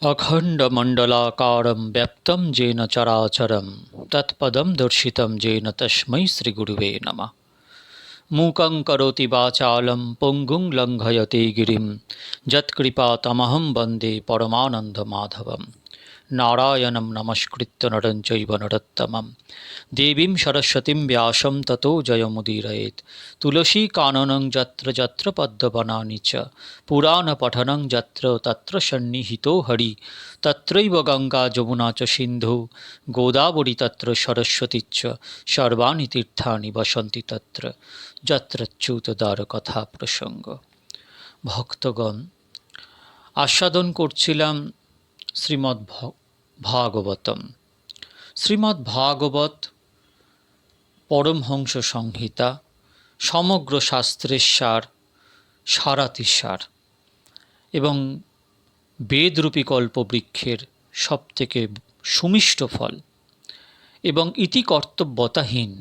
अखण्डमण्डलाकारं व्याप्तं येन चराचरं तत्पदं दर्शितं येन तस्मै श्रीगुरुवे नमः। मूकं करोति वाचालं पुङ्गुं लङ्घयते गिरिं यत्कृपातमहं वन्दे परमानन्दमाधवं। नारायणं नमस्कृत्य नरं चैव नरोत्तमं देवीं सरस्वतीं व्यासं ततो जयमुदीरयेत्। तुलसीकाननं यत्र यत्र पद्मवनानि च पुराणपठनं यत्र तत्र सन्निहितो हरि तत्रैव गङ्गा यमुना च सिन्धु गोदावरी तत्र सरस्वती च सर्वाणि तीर्थानि वसन्ति तत्र যত্রচ্যুতদার কথা প্রসঙ্গ। ভক্তগণ, আস্বাদন করছিলাম শ্রীমদ্ ভাগবতম। শ্রীমদ্ ভাগবত পরমহংস সংহিতা, সমগ্র শাস্ত্রের সার, সারাতিসার এবং বেদরূপী কল্পবৃক্ষের সবথেকে সুমিষ্ট ফল এবং ইতি কর্তব্যতাহীন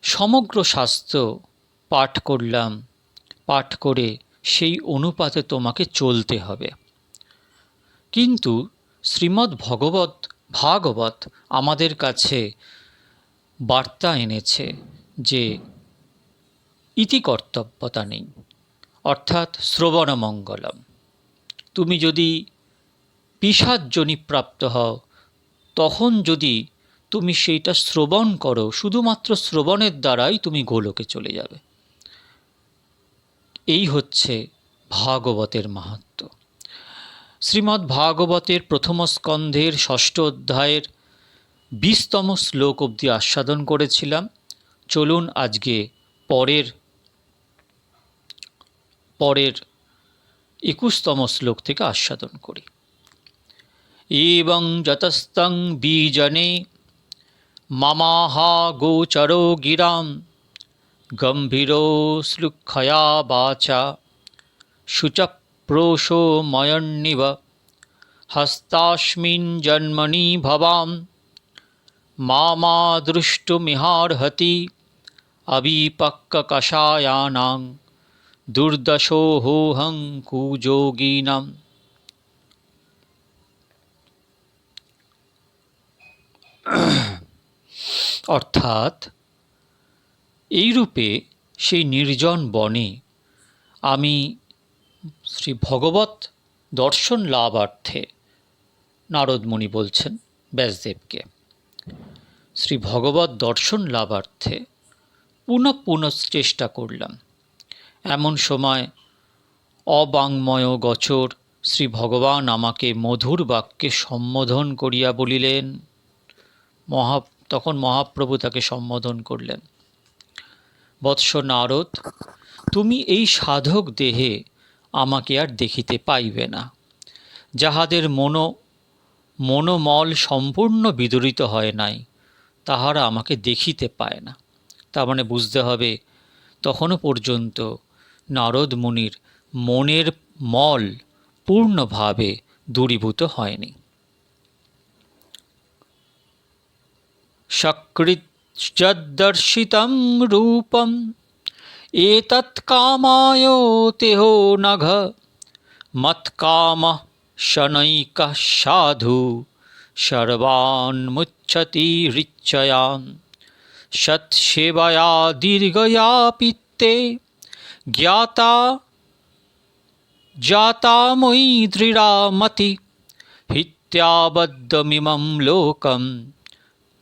সমগ্র শাস্ত্র পাঠ করলাম। পাঠ করে সেই অনুপাতে তোমাকে চলতে হবে। কিন্তু শ্রীমদ্ ভাগবত আমাদের কাছে বার্তা এনেছে যে ইতি কর্তব্যতা নেই, অর্থাৎ শ্রবণমঙ্গলম। তুমি যদি পিশাচযোনি প্রাপ্ত হও, তখন যদি তুমি সেইটা শ্রবণ করো, শুধুমাত্র শ্রবণের দ্বারাই তুমি গোলকে চলে যাবে। এই হচ্ছে ভাগবতের মাহাত্ম্য। শ্রীমদ্ ভাগবতের প্রথম স্কন্ধের ৬ষ্ঠ অধ্যায়ের ২০তম শ্লোক অবধি আস্বাদন করেছিলাম। চলুন আজকে পরের ২১তম শ্লোক থেকে আস্বাদন করি। এবং যতস্তং বীজনে মামাহা গোচরো গিরাম গম্ভীরো শ্লুক্ষয়া বাচা শুচপ্রোষো ময়ন্নিব হস্তাস্মিন জন্মনি ভবাম মামা দ্রষ্টুমিহার্হতি অবিপক্ককষায়ানাং দুর্দশোহং কুযোগিনাম। অর্থাৎ এইরূপে সেই নির্জন বনে আমি শ্রী ভগবত দর্শন লাভার্থে, নারদ মুনি বলছেন ব্যাসদেবকে, শ্রী ভগবত দর্শন লাভার্থে পুনঃ চেষ্টা করলাম। এমন সময় অবাঙ্ময় গোচর শ্রী ভগবান আমাকে মধুর বাক্যে সম্বোধন করিয়া বলিলেন। তখন মহাপ্রভু তাকে সম্বোধন করলেন, বৎস নারদ, তুমি এই সাধক দেহে আমাকে আর দেখিতে পাইবে না। যাহাদের মনোমল সম্পূর্ণ বিদরিত হয় নাই, তাহারা আমাকে দেখিতে পায় না। তার মানে বুঝতে হবে তখনও পর্যন্ত নারদ মুনির মনের মল পূর্ণভাবে দূরীভূত হয়নি। সকৃচ্যদর্শিতং রূপম এতৎ কামায় তেহো নঘ মৎকামঃ শনৈকঃ সাধু সর্বান মুচ্ছতি রিচ্ছয়ান সৎসেবয়া দীর্ঘয়া পিত্তে জ্ঞাতা জাতা ময়ি দৃঢ়া মতি হিত্যাবদ্ধমিমং লোকম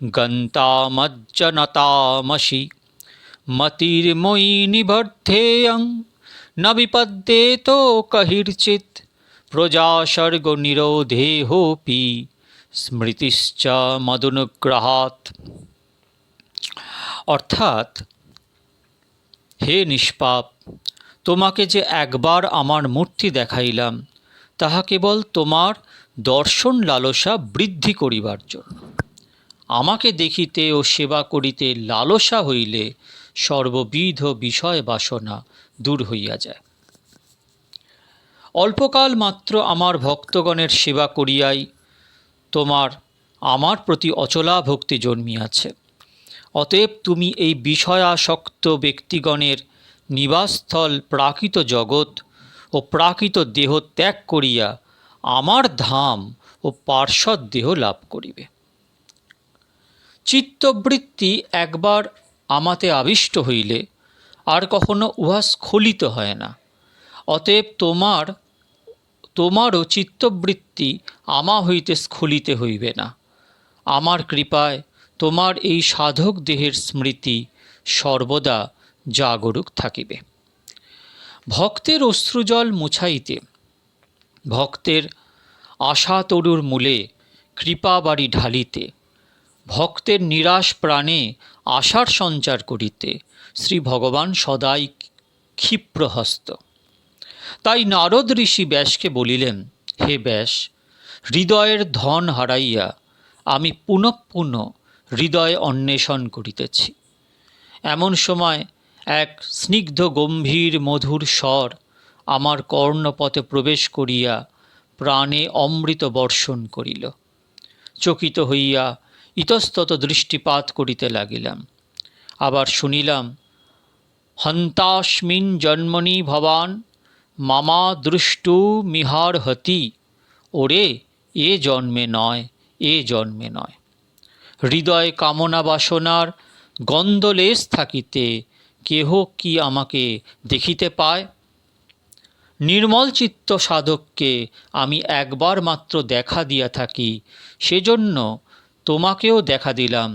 গন্তামজ্জনতামসি মতির্ময়ি নিবর্ধেয়ং ন বিপদ্যেতো কহির্চিৎ প্রজাসর্গ নিরোধেহোপি স্মৃতিশ্চ মদনুগ্রহাৎ। অর্থাৎ, হে নিষ্পাপ, তোমাকে যে একবার আমার মূর্তি দেখাইলাম, তাহা কেবল তোমার দর্শন লালসা বৃদ্ধি করিবার জন্য। আমাকে দেখিতে ও সেবা করিতে লালসা হইলে সর্ববিধ বিষয় বাসনা দূর হইয়া যায়। অল্পকাল মাত্র আমার ভক্তগণের সেবা করিয়াই তোমার আমার প্রতি অচলা ভক্তি জন্মিয়াছে। অতএব তুমি এই বিষয়াসক্ত ব্যক্তিগণের নিবাসস্থল প্রাকৃত জগৎ ও প্রাকৃত দেহ ত্যাগ করিয়া আমার ধাম ও পার্শ্বদ দেহ লাভ করিবে। চিত্তবৃত্তি একবার আমাতে আবিষ্ট হইলে আর কখনো উহা স্খলিত হয় না। অতএব তোমারও চিত্তবৃত্তি আমা হইতে স্খলিতে হইবে না। আমার কৃপায় তোমার এই সাধক দেহের স্মৃতি সর্বদা জাগরুক থাকিবে। ভক্তের অশ্রুজল মুছাইতে, ভক্তের আশাতরুর মূলে কৃপাবাড়ি ঢালিতে, ভক্তের নিরাশ প্রাণে আশার সঞ্চার করিতে শ্রী ভগবান সদাই ক্ষিপ্রহস্ত। তাই নারদ ঋষি ব্যাসকে বলিলেন, হে ব্যাস, হৃদয়ের ধন হারাইয়া আমি পুনঃ পুনঃ হৃদয় অন্বেষণ করিতেছি। এমন সময় এক স্নিগ্ধ গম্ভীর মধুর স্বর আমার কর্ণপথে প্রবেশ করিয়া প্রাণে অমৃত বর্ষণ করিল। চকিত হইয়া ইতস্তত দৃষ্টিপাত করিতে লাগিলাম। আবার শুনিলাম, হন্তাস্মিন জন্মনি ভবান মামা দৃষ্টু মিহারহতি। ওরে, এ জন্মে নয়, এ জন্মে নয়। হৃদয় কামনা বাসনার গন্ধলেশ থাকিতে কেহ কি আমাকে দেখিতে পায়? নির্মল চিত্ত সাধককে আমি একবার মাত্র দেখা দিয়া থাকি, সেজন্য তোমাকেও দেখা দিলাম।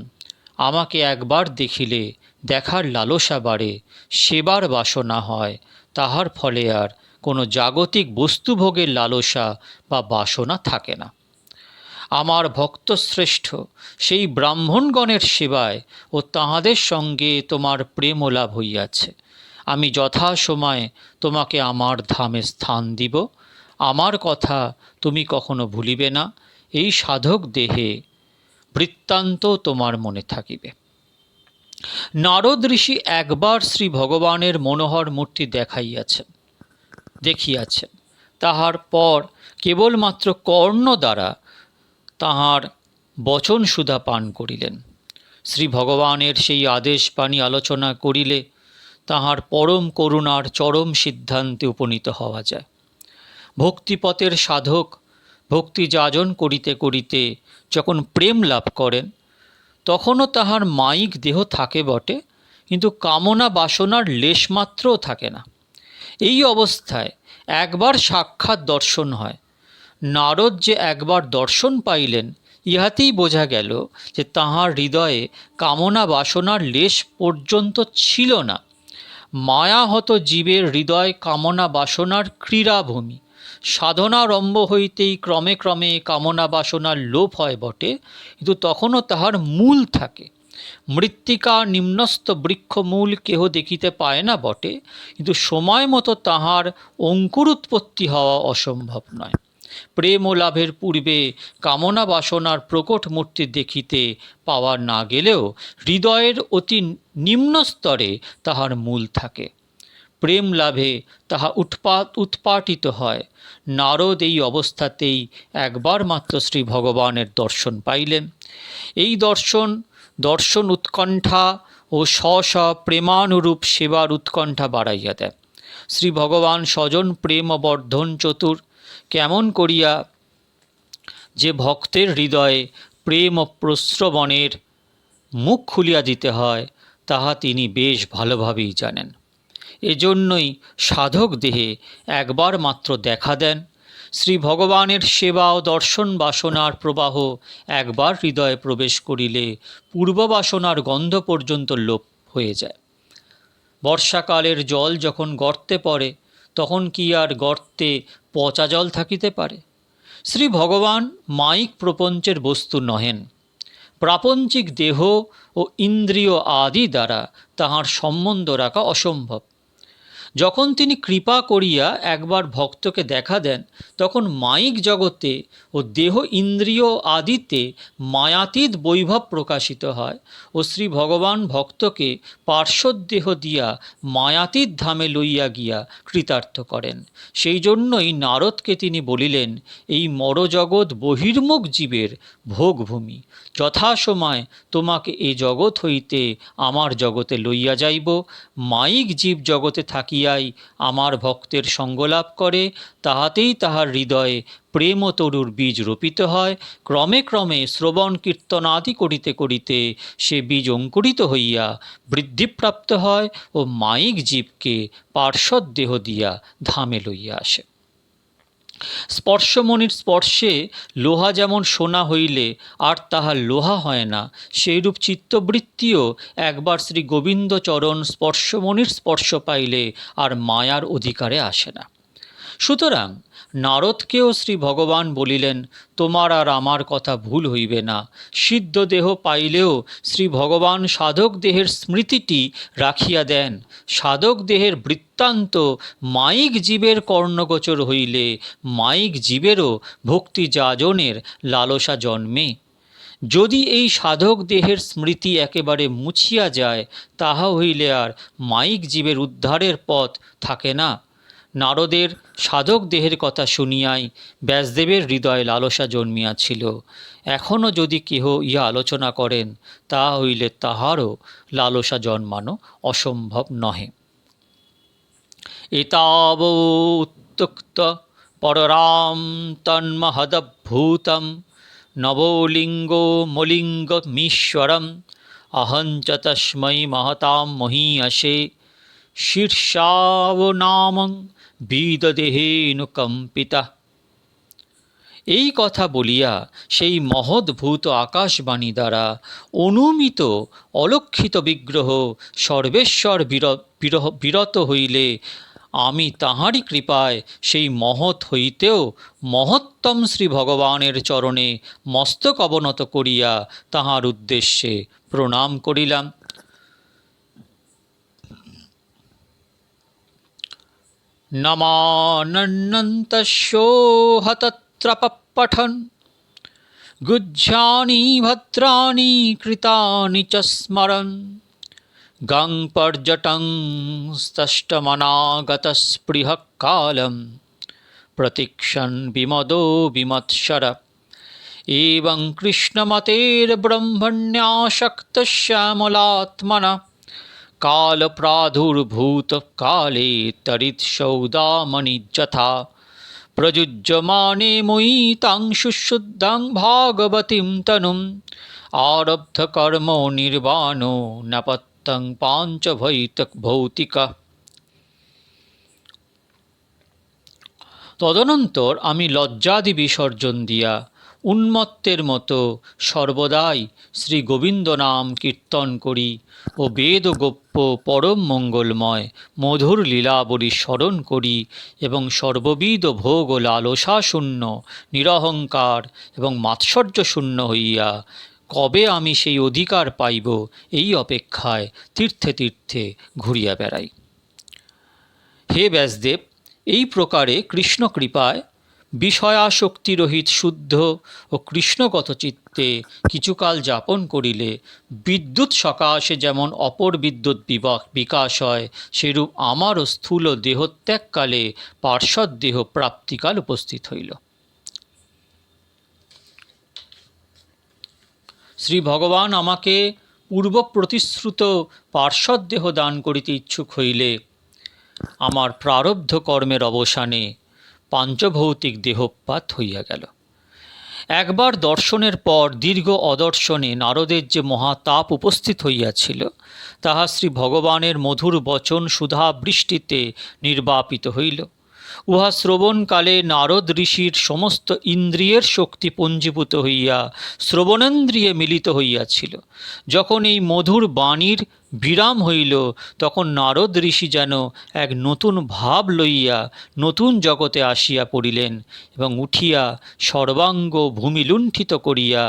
আমাকে একবার দেখিলে দেখার লালসা বাড়ে, সেবার বাসনা হয়, তাহার ফলে আর কোনো জাগতিক বস্তুভোগের লালসা বা বাসনা থাকে না। আমার ভক্তশ্রেষ্ঠ সেই ব্রাহ্মণগণের সেবায় ও তাহাদের সঙ্গে তোমার প্রেম লাভ হইয়াছে। আমি যথাসময়ে তোমাকে আমার ধামে স্থান দিব। আমার কথা তুমি কখনো ভুলিবে না। এই সাধক দেহে বৃত্তান্ত তোমার মনে থাকিবে। নারদ ঋষি একবার শ্রী ভগবানের মনোহর মূর্তি দেখিয়াছেন। তাহার পর কেবলমাত্র কর্ণ দ্বারা তাহার বচন সুধা পান করিলেন। শ্রী ভগবানের সেই আদেশ বাণী আলোচনা করিলে তাহার পরম করুণার চরম সিদ্ধান্তে উপনীত হওয়া যায়। ভক্তিপথের সাধক ভক্তি যাজন করিতে করিতে যখন প্রেম লাভ করেন, তখনও তাহার মায়িক দেহ থাকে বটে, কিন্তু কামনা বাসনার লেশমাত্রও থাকে না। এই অবস্থায় একবার সাক্ষাৎ দর্শন হয়। নারদ যে একবার দর্শন পাইলেন, ইহাতেই বোঝা গেল যে তাহার হৃদয়ে কামনা বাসনার লেশ পর্যন্ত ছিল না। মায়াহত জীবের হৃদয় কামনা বাসনার ক্রীড়াভূমি। সাধনারম্ভ হইতেই ক্রমে ক্রমে কামনা বাসনার লোপ হয় বটে, কিন্তু তখনও তাহার মূল থাকে। মৃত্তিকা নিম্নস্থ বৃক্ষমূল কেহ দেখিতে পায় না বটে, কিন্তু সময় মতো তাহার অঙ্কুরোৎপত্তি হওয়া অসম্ভব নয়। প্রেম ও লাভের পূর্বে কামনা বাসনার প্রকট মূর্তি দেখিতে পাওয়া না গেলেও হৃদয়ের অতি নিম্ন স্তরে তাহার মূল থাকে। প্রেম লাভে তাহা উৎপাটিত হয়। নারদ এই অবস্থাতেই একবার মাত্র শ্রী ভগবানের দর্শন পাইলেন। এই দর্শন উৎকণ্ঠা ও স্ব প্রেমানুরূপ সেবার উৎকণ্ঠা বাড়াইয়া দেয়। শ্রী ভগবান স্বজন প্রেম বর্ধন চতুর। কেমন করিয়া যে ভক্তের হৃদয়ে প্রেম ও প্রশ্রবণের মুখ খুলিয়া দিতে হয়, তাহা তিনি বেশ ভালোভাবেই জানেন। এজন্যই সাধক দেহে একবার মাত্র দেখা দেন। শ্রী ভগবানের সেবা ও দর্শন বাসনার প্রবাহ একবার হৃদয়ে প্রবেশ করিলে পূর্ববাসনার গন্ধ পর্যন্ত লোপ হয়ে যায়। বর্ষাকালের জল যখন গর্তে পড়ে, তখন কি আর গর্তে পচা জল থাকিতে পারে? শ্রী ভগবান মায়িক প্রপঞ্চের বস্তু নহেন। প্রাপঞ্চিক দেহ ও ইন্দ্রিয় আদি দ্বারা তাহার সম্বন্ধ রাখা অসম্ভব। যখন তিনি কৃপা করিয়া একবার ভক্তকে দেখা দেন, তখন মায়িক জগতে ও দেহ ইন্দ্রিয় আদিতে মায়াতীত বৈভব প্রকাশিত হয় ও শ্রী ভগবান ভক্তকে পার্শ্বদেহ দিয়া মায়াতীত ধামে লইয়া গিয়া কৃতার্থ করেন। সেই জন্যই নারদকে তিনি বলিলেন, এই মরজগৎ বহির্মুখ জীবের ভোগভূমি। যথাসময় তোমাকে এ জগৎ হইতে আমার জগতে লইয়া যাইব। মায়িক জীব জগতে থাকিয়া করিয়াই আমার ভক্তের সঙ্গলাভ করে, তাহাতেই তাহার হৃদয়ে প্রেম ও তরুর বীজ রোপিত হয়। ক্রমে ক্রমে শ্রবণ কীর্তনাদি করিতে করিতে সে বীজ অঙ্কুরিত হইয়া বৃদ্ধিপ্রাপ্ত হয় ও মায়িক জীবকে পার্শ্বদ দেহ দিয়া ধামে লইয়া আসে। স্পর্শমণির স্পর্শে লোহা যেমন সোনা হইলে আর তাহা লোহা হয় না, সেইরূপ চিত্তবৃত্তিও একবার শ্রী গোবিন্দচরণ স্পর্শমণির স্পর্শ পাইলে আর মায়ার অধিকারে আসে না। সুতরাং নারদকেও শ্রী ভগবান বলিলেন, তোমার আর আমার কথা ভুল হইবে না। সিদ্ধ দেহ পাইলেও শ্রী ভগবান সাধক দেহের স্মৃতিটি রাখিয়া দেন। সাধক দেহের বৃত্তান্ত মায়িক জীবের কর্ণগোচর হইলে মায়িক জীবেরও ভক্তি যাজনের লালসা জন্মে। যদি এই সাধক দেহের স্মৃতি একেবারে মুছিয়া যায়, তাহা হইলে আর মায়িক জীবের উদ্ধারের পথ থাকে না। নারদের সাধক দেহের কথা শুনিয়াই ব্যাসদেবের হৃদয়ে লালসা জন্মিয়াছিল। এখনও যদি কেহ ইহা আলোচনা করেন, তাহা হইলে তাহারও লালসা জন্মানো অসম্ভব নহে। এতাবুক্ত পররাম তন্মহদভূতম নবলিঙ্গো মলিঙ্গমীশ্বরম অহঞ্চ তস্मै মহতাম মহীয়সে শীর্ষাবনামং বিদদেহেনুকম্পিতা। এই কথা বলিয়া সেই মহদ্ভূত আকাশবাণী দ্বারা অনুমিত অলক্ষিত বিগ্রহ সর্বেশ্বর বিরত হইলে আমি তাঁহারই কৃপায় সেই মহৎ হইতেও মহত্তম শ্রী ভগবানের চরণে মস্তক অবনত করিয়া তাঁহার উদ্দেশ্যে প্রণাম করিলাম। নমানন্তস্যোহতত্রপঠন গুহ্যানি ভদ্রাণি কৃতানি চ স্মরন গং পর্যটং স্তষ্টমনাগতস্পৃহ কালম প্রতীক্ষণ বিমদো বিমৎসর এবং কৃষ্ণমতের ব্রহ্মণ্যাসক্ত শ্যামলাত্মনা কাল প্রাদুর্ভূত কালে তরিৎসৌদামণি যথা প্রযুজ্যমানে মই তাং শুশুদ্ধাং ভাগবতীম তনুম আরব্ধ কর্ম নির্বাণো নপত্যং ভৌতিকা। তদনন্তর আমি লজ্জাদি বিসর্জন দিয়া উন্মত্তের মতো সর্বদাই শ্রী গোবিন্দ নাম কীর্তন করি ও বেদ গোপ্য পরম মঙ্গলময় মধুর লীলাবলী স্মরণ করি এবং সর্ববিধ ভোগ ও লালসা শূন্য, নিরহংকার এবং মাৎসর্য শূন্য হইয়া কবে আমি সেই অধিকার পাইব, এই অপেক্ষায় তীর্থে তীর্থে ঘুরিয়া বেড়াই। হে ব্যাসদেব, এই প্রকারে কৃষ্ণ কৃপায় বিষয়াসক্তিরহিত শুদ্ধ ও কৃষ্ণগত চিত্তে কিছুকাল যাপন করিলে বিদ্যুৎ সকাশে যেমন অপর বিদ্যুৎ বিকাশ হয়, সেরূপ আমারও স্থূল দেহত্যাগকালে পার্শ্বদ দেহ প্রাপ্তিকাল উপস্থিত হইল। শ্রী ভগবান আমাকে পূর্ব প্রতিশ্রুত পার্শ্বদ দেহ দান করিতে ইচ্ছুক হইলে আমার প্রারব্ধ কর্মের অবসানে পাঞ্চভৌতিক দেহপাত হইয়া গেল। একবার দর্শনের পর দীর্ঘ অদর্শনে নারদের যে মহাতাপ উপস্থিত হইয়াছিল, তাহা শ্রী ভগবানের মধুর বচন সুধা বৃষ্টিতে নির্বাপিত হইল। উহা শ্রবণকালে নারদ ঋষির সমস্ত ইন্দ্রিয়ের শক্তি পঞ্জীভূত হইয়া শ্রবণেন্দ্রিয়ে মিলিত হইয়াছিল। যখন এই মধুর বাণীর বিরাম হইল, তখন নারদ ঋষি যেন এক নতুন ভাব লইয়া নতুন জগতে আসিয়া পড়িলেন এবং উঠিয়া সর্বাঙ্গ ভূমি লুণ্ঠিত করিয়া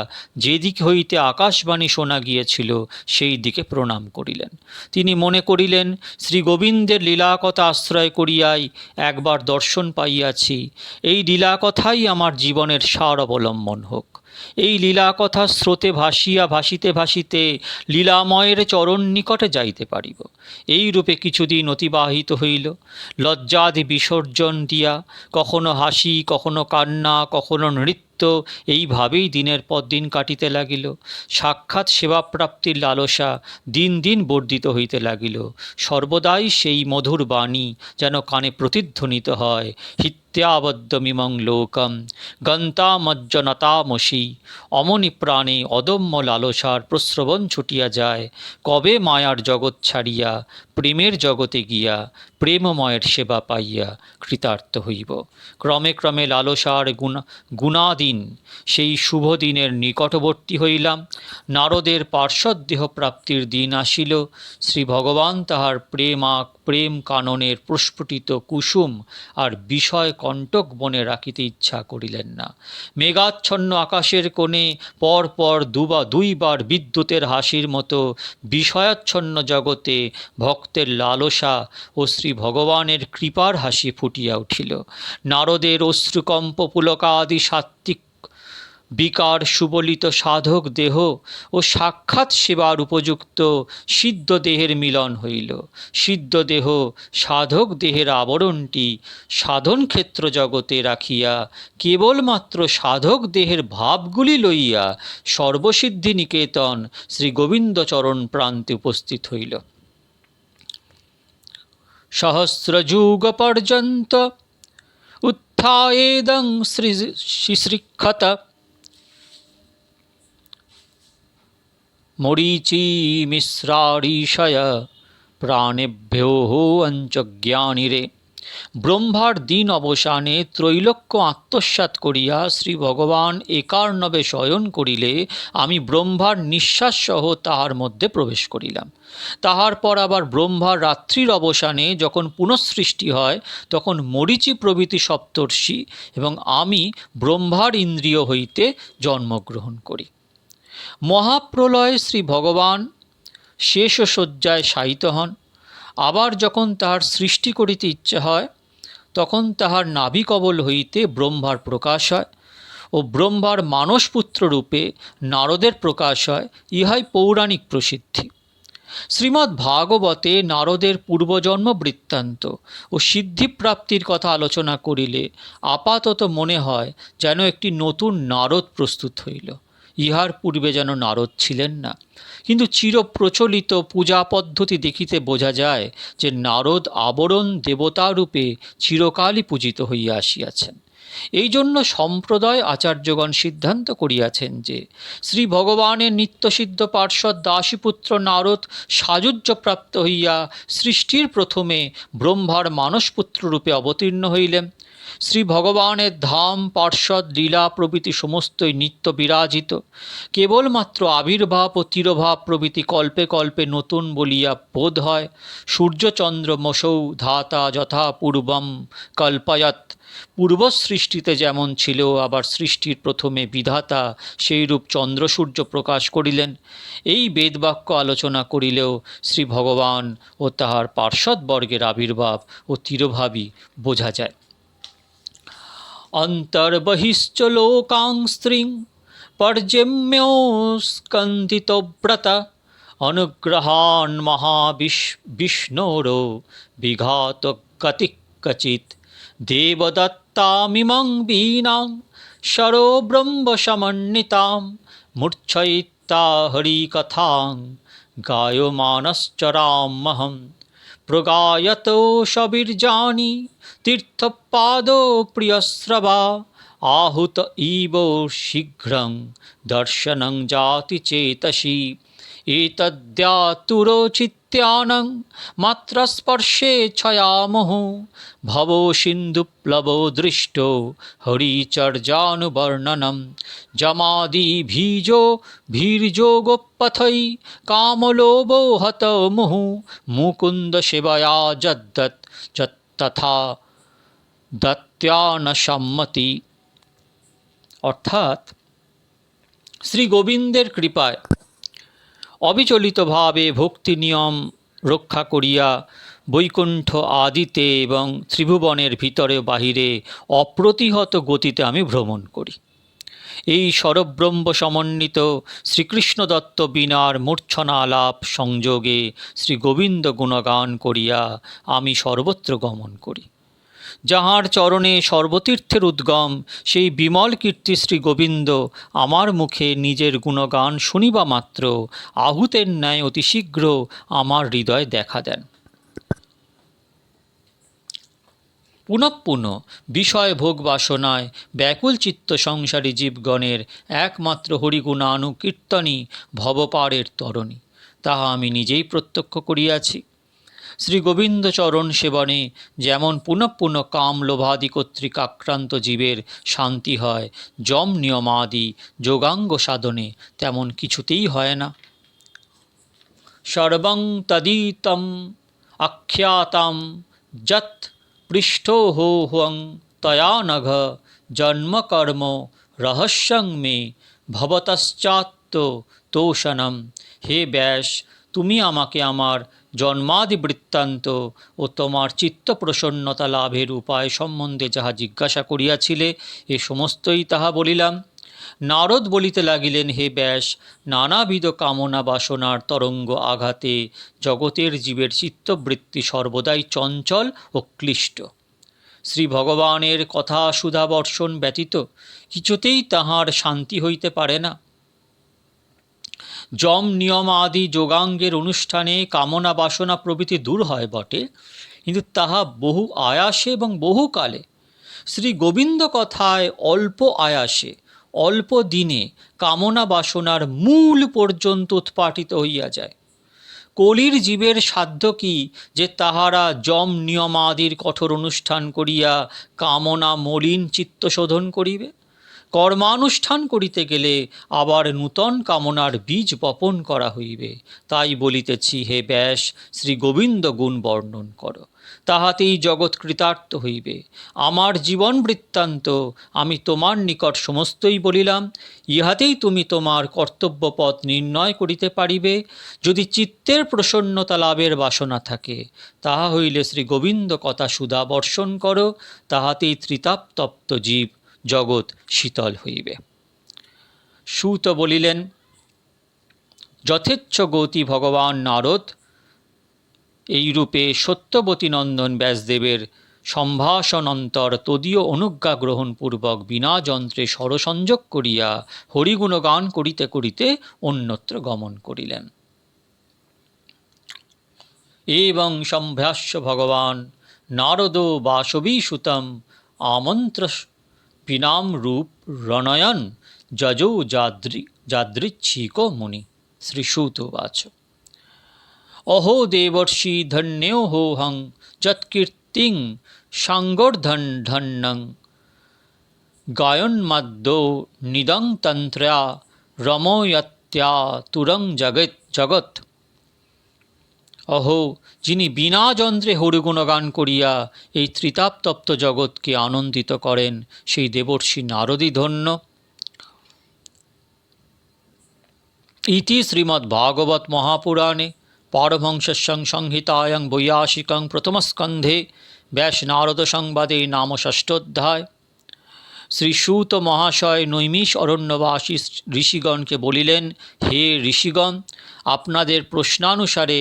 যেদিক হইতে আকাশবাণী শোনা গিয়েছিল সেই দিকে প্রণাম করিলেন। তিনি মনে করিলেন, শ্রী গোবিন্দের লীলাকথা আশ্রয় করিয়াই একবার দর্শন পাইয়াছি, এই লীলাকথাই আমার জীবনের সার অবলম্বন হোক। এই লীলাকথা স্রোতে ভাসিতে ভাসিতে লীলাময়ের চরণ নিকটে যাইতে পারিব। এই রূপে কিছুদিন অতিবাহিত হইল। লজ্জাদি বিসর্জন দিয়া কখনো হাসি, কখনো কান্না, কখনো নৃত্য, চিত্ত এইভাবেই দিনের পর দিন কাটিতে লাগিল। সাক্ষাৎ সেবাপ্রাপ্তির লালসা দিন দিন বর্ধিত হইতে লাগিল। সর্বদাই সেই মধুর বাণী যেন কানে প্রতিধ্বনিত হয়, হিত্যাবদ্ধমিমং লোকম গন্তামজ্জনতামসি। অমনি প্রাণে অদম্য লালসার প্রস্রবণ ছুটিয়া যায়। কবে মায়ার জগৎ ছাড়িয়া প্রেমের জগতে গিয়া প্রেমময়ের সেবা পাইয়া কৃতার্থ হইব। ক্রমে ক্রমে লালসার গুণাদিন সেই শুভ দিনের নিকটবর্তী হইলাম। নারদের পার্শ্বদেহ প্রাপ্তির দিন আসিল। শ্রী ভগবান তাহার প্রেম কাননের প্রস্ফুটিত কুসুম আর বিষয় কণ্টক বনে রাখিতে ইচ্ছা করিলেন না। মেঘাচ্ছন্ন আকাশের কোণে পর পর দুইবার বিদ্যুতের হাসির মতো বিষয়াচ্ছন্ন জগতে ভক্তের লালসা ও শ্রী ভগবানের কৃপার হাসি ফুটিয়া উঠিল। নারদের অশ্রুকম্প পুলকাদি সাত্ত্বিক বিকার সুবলিত সাধক দেহ ও সাক্ষাৎ সেবার উপযুক্ত সিদ্ধ দেহের মিলন হইল। সিদ্ধ দেহ সাধক দেহের আবরণটি সাধন ক্ষেত্র জগতে রাখিয়া কেবলমাত্র সাধক দেহের ভাবগুলি লইয়া সর্বসিদ্ধি নিকেতন শ্রী গোবিন্দচরণ প্রান্তে উপস্থিত হইল। সহস্রযুগ পর্যন্ত উত্থায়েদং শ্রীশৃক্ষত মরীচি মিশ্রারিষয় প্রাণেভ্যো অঞ্চজ্ঞানীরে। ব্রহ্মার দিন অবসানে ত্রৈলোক্য আত্মসাৎ করিয়া শ্রী ভগবান একার্ণবে শয়ন করিলে আমি ব্রহ্মার নিঃশ্বাস সহ তাহার মধ্যে প্রবেশ করিলাম। তাহার পর আবার ব্রহ্মার রাত্রির অবসানে যখন পুনঃসৃষ্টি হয়, তখন মরীচি প্রভৃতি সপ্তর্ষি এবং আমি ব্রহ্মার ইন্দ্রিয় হইতে জন্মগ্রহণ করি। মহাপ্রলয়ে শ্রী ভগবান শেষ শয্যায় শায়িত হন। আবার যখন তাহার সৃষ্টি করিতে ইচ্ছা হয়, তখন তাহার নাভিকবল হইতে ব্রহ্মার প্রকাশ হয় ও ব্রহ্মার মানসপুত্র রূপে নারদের প্রকাশ হয়। ইহাই পৌরাণিক প্রসিদ্ধি। শ্রীমদ্ ভাগবতে নারদের পূর্বজন্ম বৃত্তান্ত ও সিদ্ধিপ্রাপ্তির কথা আলোচনা করিলে আপাতত মনে হয় যেন একটি নতুন নারদ প্রস্তুত হইল। ইহার পূর্বে যেন নারদ ছিলেন না। কিন্তু চিরপ্রচলিত পূজা পদ্ধতি দেখিতে বোঝা যায় যে নারদ আবরণ দেবতারূপে চিরকালই পূজিত হইয়া আসিয়াছেন। এই জন্য সম্প্রদায় আচার্যগণ সিদ্ধান্ত করিয়াছেন যে শ্রী ভগবানের নিত্যসিদ্ধ পার্শ্বদ দাসীপুত্র নারদ সাযুজ্যপ্রাপ্ত হইয়া সৃষ্টির প্রথমে ব্রহ্মার মানসপুত্র রূপে অবতীর্ণ হইলেন। শ্রী ভগবানের ধাম পার্শ্বদ লীলা প্রভৃতি সমস্তই নিত্য বিরাজিত। কেবলমাত্র আবির্ভাব ও তিরোভাব প্রভৃতি কল্পে কল্পে নতুন বলিয়া বোধ হয়। সূর্যচন্দ্রমসৌ ধাতা যথা পূর্বম কল্পয়ত। পূর্ব সৃষ্টিতে যেমন ছিল, আবার সৃষ্টির প্রথমে বিধাতা সেইরূপ চন্দ্র সূর্য প্রকাশ করিলেন। এই বেদবাক্য আলোচনা করিলেও শ্রী ভগবান ও তাহার পার্শ্বদবর্গের আবির্ভাব ও তিরোভাবই বোঝা যায়। অন্তর্বহিশ্চ লোকাং স্ত্রীং পর্জন্যো স্কন্দিতব্রত অনুগ্রহান মহাবিষ্ণোর বিঘাত গতি কচিত দেবদত্তামিমং বীণাং শরো ব্রহ্ম সমন্বিতাং মূর্ছয়িত্বা হরিকথাং গায়মানশ্চরামহং প্রগায়তো সবীর্যানি তীর্থপাদো প্রিয়শ্রবা আহুত ইব শীঘ্রং দর্শনং জাতি চেতসি এতদ্যাতুরচিত্যানং মাত্রস্পর্শে ছয়ামহু ভবো সিন্ধুপ্লবো দৃষ্টো হরিচর্যানুবর্ণনম যমাদি ভীর্যোগোপথৈ কামলোভো হত মুহু মুকুন্দ সেবয়া যদ্দৎ তথা দত্যান সম্মতি। অর্থাৎ শ্রী গোবিন্দের কৃপায় অবিচলিতভাবে ভক্তি নিয়ম রক্ষা করিয়া বৈকুণ্ঠ আদিতে এবং ত্রিভুবনের ভিতরে বাহিরে অপ্রতিহত গতিতে আমি ভ্রমণ করি। এই সরব্রহ্ম সমন্বিত শ্রীকৃষ্ণ দত্ত বীণার মূর্ছনালাপ সংযোগে শ্রী গোবিন্দ গুণগান করিয়া আমি সর্বত্র গমন করি। যাহার চরণে সর্বতীর্থের উদ্গম, সেই বিমল কীর্তি শ্রী গোবিন্দ আমার মুখে নিজের গুণগান শুনিবা মাত্র আহুতের ন্যায় অতি শীঘ্র আমার হৃদয় দেখা দেন। পুনঃপুন বিষয় ভোগ বাসনায় ব্যাকুল চিত্ত সংসারী জীবগণের একমাত্র হরিগুণানুকীর্তনই ভবপারের তরণী, তাহা আমি নিজেই প্রত্যক্ষ করিয়াছি। শ্রী গোবিন্দ চরণ সেবনে যেমন পুনঃপুন কাম লোভাদি কর্তৃক আক্রান্ত জীবের শান্তি হয়, যম নিয়মাদি যোগাঙ্গ সাধনে তেমন কিছুতেই হয় না। সর্বং তদিতম আখ্যাতাম যৎ পৃষ্ঠো হোহং তয়া নঘ জন্মকর্ম রহস্যং মে ভবতশ্চাত্ম তোষণম। হে ব্যাস, তুমি আমাকে আমার জন্মাদি বৃত্তান্ত ও তোমার চিত্ত প্রসন্নতা লাভের উপায় সম্বন্ধে যাহা জিজ্ঞাসা করিয়াছিলে, এ সমস্তই তাহা বলিলাম। নারদ বলিতে লাগিলেন, হে ব্যাস, নানাবিধ কামনা বাসনার তরঙ্গ আঘাতে জগতের জীবের চিত্তবৃত্তি সর্বদাই চঞ্চল ও ক্লিষ্ট। শ্রী ভগবানের কথা সুধা বর্ষণ ব্যতীত কিছুতেই তাহার শান্তি হইতে পারে না। যম নিয়ম আদি যোগাঙ্গের অনুষ্ঠানে কামনা বাসনা প্রভৃতি দূর হয় বটে, কিন্তু তাহা বহু আয়াসে এবং বহুকালে। শ্রী গোবিন্দ কথায় অল্প আয়াসে অল্প দিনে কামনা বাসনার মূল পর্যন্ত উৎপাটিত হইয়া যায়। কলির জীবের সাধ্য কি যে তাহারা যম নিয়মাদির কঠোর অনুষ্ঠান করিয়া কামনা মলিন চিত্ত শোধন করিবে? কর্মানুষ্ঠান করিতে গেলে আবার নূতন কামনার বীজ বপন করা হইবে। তাই বলিতেছি, হে ব্যাস, শ্রী গোবিন্দ গুণ বর্ণন করো, তাহাতেই জগৎ কৃতার্থ হইবে। আমার জীবন বৃত্তান্ত আমি তোমার নিকট সমস্তই বলিলাম, ইহাতেই তুমি তোমার কর্তব্যপথ নির্ণয় করিতে পারিবে। যদি চিত্তের প্রসন্নতা লাভের বাসনা থাকে, তাহা হইলে শ্রী গোবিন্দ কথা সুধা বর্ষণ করো, তাহাতেই ত্রিতাপতপ্ত জীব জগৎ শীতল হইবে। সূত বলিলেন, যথেচ্ছ গতি ভগবান নারদ এইরূপে সত্যবতী নন্দন ব্যাসদেবের সম্ভাষণন্তর তদীয় অনুজ্ঞা গ্রহণপূর্বক বিনা যন্ত্রে স্বরসংযোগ করিয়া হরিগুণগান করিতে করিতে অন্যত্র গমন করিলেন। এবং সম্ভাষ্য ভগবান নারদ বাসবীসুতম আমন্ত্র পিনাম রূপ রণয়ন যজৌ যাদৃচ্ছিকো মুনি। শ্রীসূতবাচ অহো দেবর্ষি ধন্যো হোহং যৎকীর্তিং সাঙ্গর্ধন্যং গায়ন্মাদ্যো নিদং তন্ত্র্যা রময়ত্যাতুরং জগৎ। অহো, যিনি বিনা যন্ত্রে হরিগুণগান করিয়া এই ত্রিতাপতপ্ত জগৎকে আনন্দিত করেন, সেই দেবর্ষি নারদই ধন্য। ইতি শ্রীমদ্ভাগবত মহাপুরাণে পারমহংস্যং সংহিতায়াং বৈয়াসিকং প্রথমস্কন্ধে ব্যাস নারদ সংবাদে নাম ষষ্ঠোধ্যায়। শ্রী সূত মহাশয় নৈমিষ অরণ্যবাসী ঋষিগণকে বলিলেন, হে ঋষিগণ, আপনাদের প্রশ্নানুসারে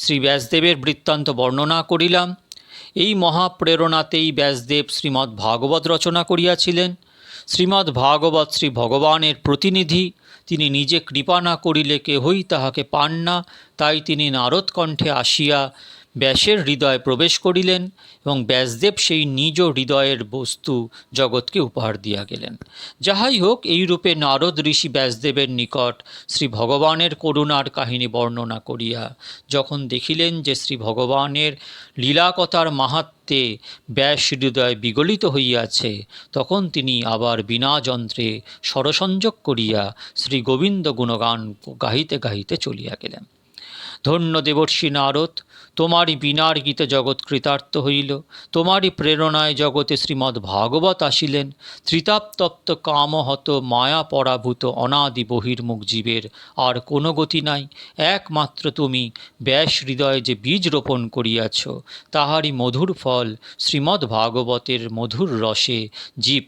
শ্রী ব্যাসদেবের বৃত্তান্ত বর্ণনা করিলাম। এই মহাপ্রেরণাতেই ব্যাসদেব শ্রীমদ্ ভাগবত রচনা করিয়াছিলেন। শ্রীমদ্ ভাগবত শ্রী ভগবানের প্রতিনিধি, তিনি নিজে কৃপা না করিলে কেহই তাহাকে পান না। তাই তিনি নারদ কণ্ঠে আসিয়া ব্যাসের হৃদয়ে প্রবেশ করিলেন এবং ব্যাসদেব সেই নিজ হৃদয়ের বস্তু জগৎকে উপহার দিয়া গেলেন। যাহাই হোক, এইরূপে নারদ ঋষি ব্যাসদেবের নিকট শ্রী ভগবানের করুণার কাহিনী বর্ণনা করিয়া যখন দেখিলেন যে শ্রী ভগবানের লীলাকথার মাহাত্ম্যে ব্যাস হৃদয় বিগলিত হইয়াছে, তখন তিনি আবার বিনা যন্ত্রে স্বরসংযোগ করিয়া শ্রী গোবিন্দ গুণগান গাহিতে গাহিতে চলিয়া গেলেন। ধন্য দেবর্ষি নারদ, তোমারই বিনার গীতে জগৎ কৃতার্থ হইল। তোমারই প্রেরণায় জগতে শ্রীমদ্ ভাগবত আসিলেন। ত্রিতাপতপ্ত কামহত মায়া পরাভূত অনাদি বহির্মুখ জীবের আর কোনো গতি নাই। একমাত্র তুমি ব্যাস হৃদয়ে যে বীজ রোপণ করিয়াছ, তাহারই মধুর ফল শ্রীমদ্ ভাগবতের মধুর রসে জীব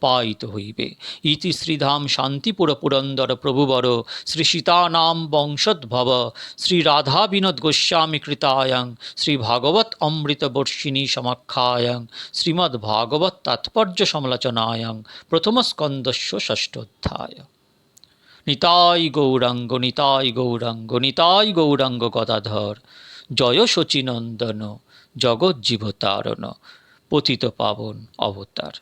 আপ্যায়িত হইবে। ইতি শ্রীধাম শান্তিপুর পুরন্দর প্রভুবর শ্রী সীতানাম বংশোদ্ভব শ্রী রাধা বিনোদ গোস্বামী কৃতায়ং শ্রী ভাগবত অমৃত বর্ষিণী সমাখ্যায়ং শ্রীমদ্ ভাগবত তাৎপর্য সমালোচনায়ং প্রথম স্কন্দস্য ষষ্ঠোধ্যায়। নিতাই গৌরাঙ্গ নিতাই গৌরাঙ্গ নিতাই গৌরাঙ্গ গদাধর জয় শচীনন্দন জগজ্জীবতারণ পতিত পাবন অবতার।